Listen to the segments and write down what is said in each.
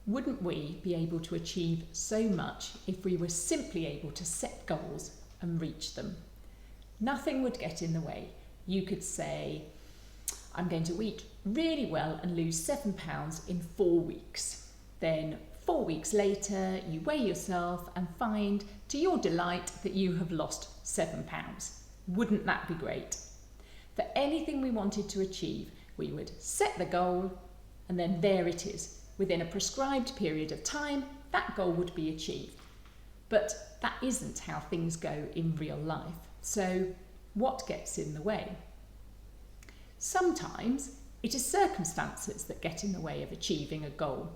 Wouldn't we be able to achieve so much if we were simply able to set goals and reach them? Nothing would get in the way. You could say, I'm going to eat really well and lose 7 pounds in 4 weeks. Then 4 weeks later, you weigh yourself and find, to your delight, that you have lost 7 pounds. Wouldn't that be great? For anything we wanted to achieve, we would set the goal, and then there it is. Within a prescribed period of time, that goal would be achieved. But that isn't how things go in real life. So what gets in the way? Sometimes it is circumstances that get in the way of achieving a goal.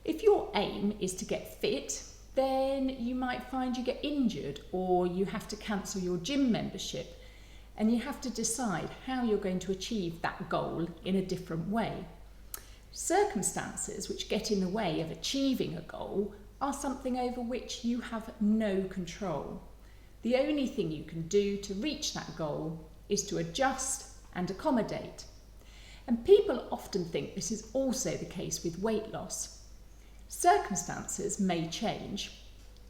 If your aim is to get fit, then you might find you get injured or you have to cancel your gym membership, and you have to decide how you're going to achieve that goal in a different way. Circumstances which get in the way of achieving a goal are something over which you have no control. The only thing you can do to reach that goal is to adjust and accommodate. And people often think this is also the case with weight loss. Circumstances may change,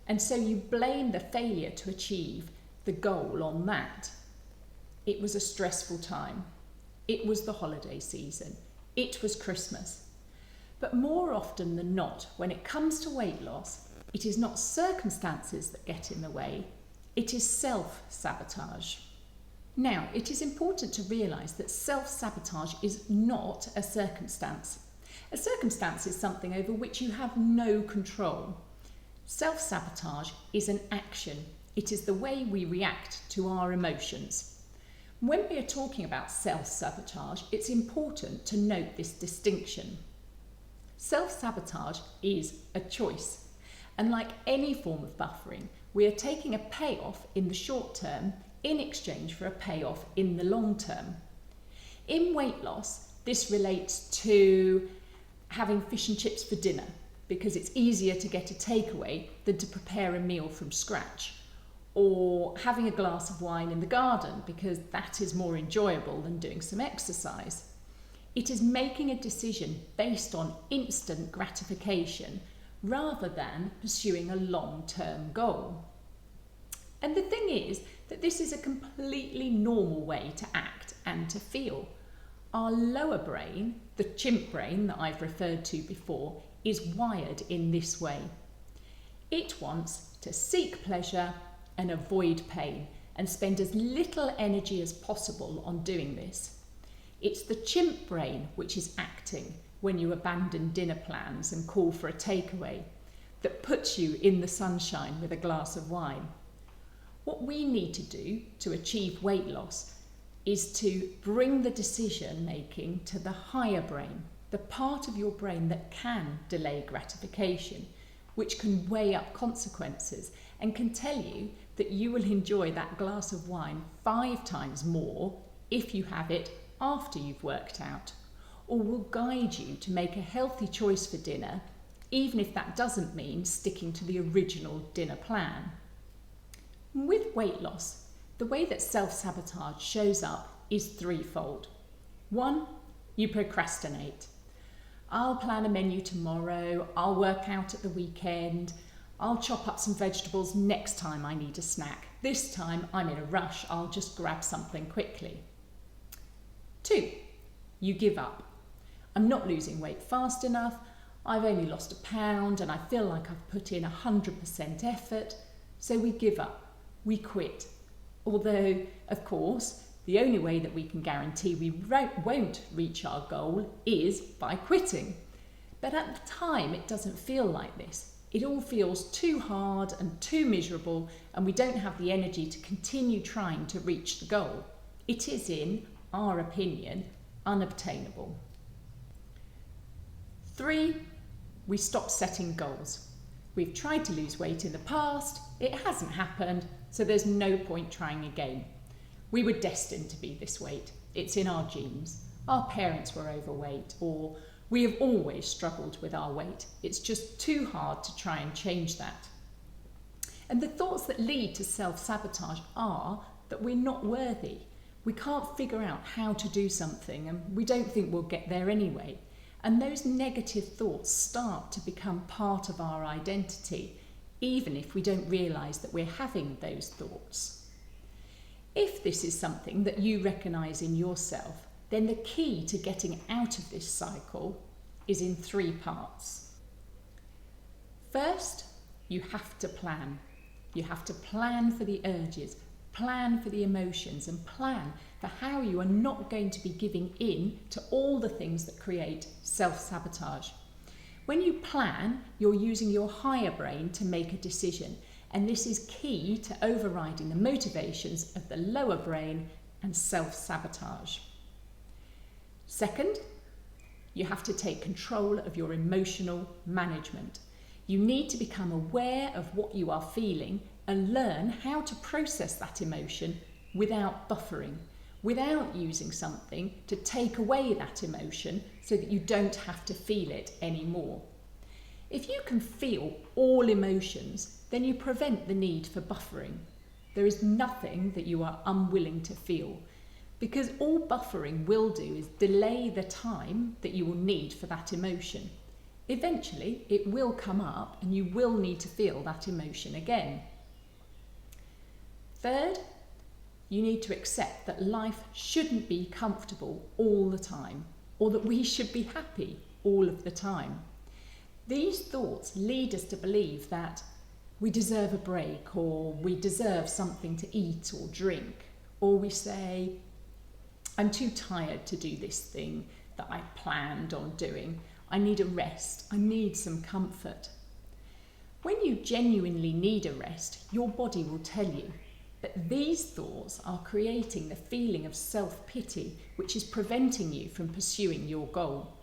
and so you blame the failure to achieve the goal on that. It was a stressful time. It was the holiday season. It was Christmas. But more often than not, when it comes to weight loss, it is not circumstances that get in the way, it is self-sabotage. Now, it is important to realise that self-sabotage is not a circumstance. A circumstance is something over which you have no control. Self-sabotage is an action. It is the way we react to our emotions. When we are talking about self-sabotage, it's important to note this distinction. Self-sabotage is a choice, and like any form of buffering, we are taking a payoff in the short term in exchange for a payoff in the long term. In weight loss, this relates to having fish and chips for dinner because it's easier to get a takeaway than to prepare a meal from scratch, or having a glass of wine in the garden because that is more enjoyable than doing some exercise. It is making a decision based on instant gratification rather than pursuing a long-term goal. And the thing is that this is a completely normal way to act and to feel. Our lower brain, the chimp brain that I've referred to before, is wired in this way. It wants to seek pleasure and avoid pain and spend as little energy as possible on doing this. It's the chimp brain which is acting when you abandon dinner plans and call for a takeaway, that puts you in the sunshine with a glass of wine. What we need to do to achieve weight loss is to bring the decision making to the higher brain, the part of your brain that can delay gratification, which can weigh up consequences and can tell you that you will enjoy that glass of wine 5 times more if you have it after you've worked out, or will guide you to make a healthy choice for dinner, even if that doesn't mean sticking to the original dinner plan. With weight loss, the way that self-sabotage shows up is threefold. 1, you procrastinate. I'll plan a menu tomorrow, I'll work out at the weekend, I'll chop up some vegetables next time I need a snack. This time I'm in a rush, I'll just grab something quickly. 2, you give up. I'm not losing weight fast enough, I've only lost a pound and I feel like I've put in 100% effort, so we give up. We quit. Although, of course, the only way that we can guarantee we won't reach our goal is by quitting. But at the time, it doesn't feel like this. It all feels too hard and too miserable, and we don't have the energy to continue trying to reach the goal. It is, in our opinion, unobtainable. 3, we stop setting goals. We've tried to lose weight in the past, it hasn't happened, so there's no point trying again. We were destined to be this weight. It's in our genes. Our parents were overweight, or we have always struggled with our weight. It's just too hard to try and change that. And the thoughts that lead to self-sabotage are that we're not worthy. We can't figure out how to do something, and we don't think we'll get there anyway. And those negative thoughts start to become part of our identity, even if we don't realise that we're having those thoughts. If this is something that you recognise in yourself, then the key to getting out of this cycle is in 3 parts. First, you have to plan. You have to plan for the urges, plan for the emotions, and plan for how you are not going to be giving in to all the things that create self-sabotage. When you plan, you're using your higher brain to make a decision, and this is key to overriding the motivations of the lower brain and self-sabotage. Second, you have to take control of your emotional management. You need to become aware of what you are feeling and learn how to process that emotion without buffering, without using something to take away that emotion so that you don't have to feel it anymore. If you can feel all emotions, then you prevent the need for buffering. There is nothing that you are unwilling to feel, because all buffering will do is delay the time that you will need for that emotion. Eventually, it will come up and you will need to feel that emotion again. Third, you need to accept that life shouldn't be comfortable all the time, or that we should be happy all of the time. These thoughts lead us to believe that we deserve a break, or we deserve something to eat or drink, or we say, I'm too tired to do this thing that I planned on doing. I need a rest. I need some comfort. When you genuinely need a rest, your body will tell you. But these thoughts are creating the feeling of self-pity, which is preventing you from pursuing your goal.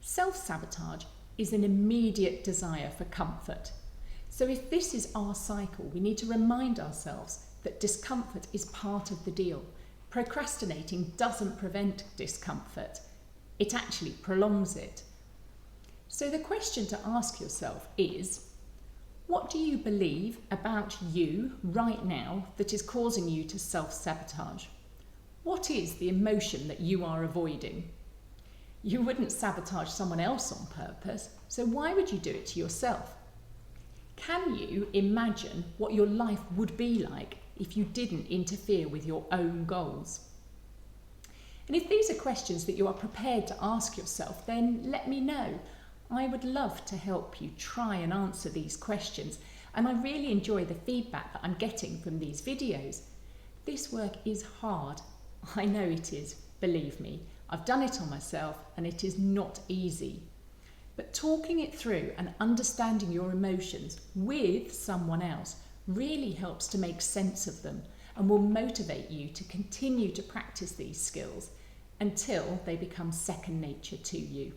Self-sabotage is an immediate desire for comfort. So if this is our cycle, we need to remind ourselves that discomfort is part of the deal. Procrastinating doesn't prevent discomfort. It actually prolongs it. So the question to ask yourself is, what do you believe about you right now that is causing you to self-sabotage? What is the emotion that you are avoiding? You wouldn't sabotage someone else on purpose, so why would you do it to yourself? Can you imagine what your life would be like if you didn't interfere with your own goals? And if these are questions that you are prepared to ask yourself, then let me know. I would love to help you try and answer these questions, and I really enjoy the feedback that I'm getting from these videos. This work is hard. I know it is, believe me. I've done it on myself and it is not easy. But talking it through and understanding your emotions with someone else really helps to make sense of them and will motivate you to continue to practice these skills until they become second nature to you.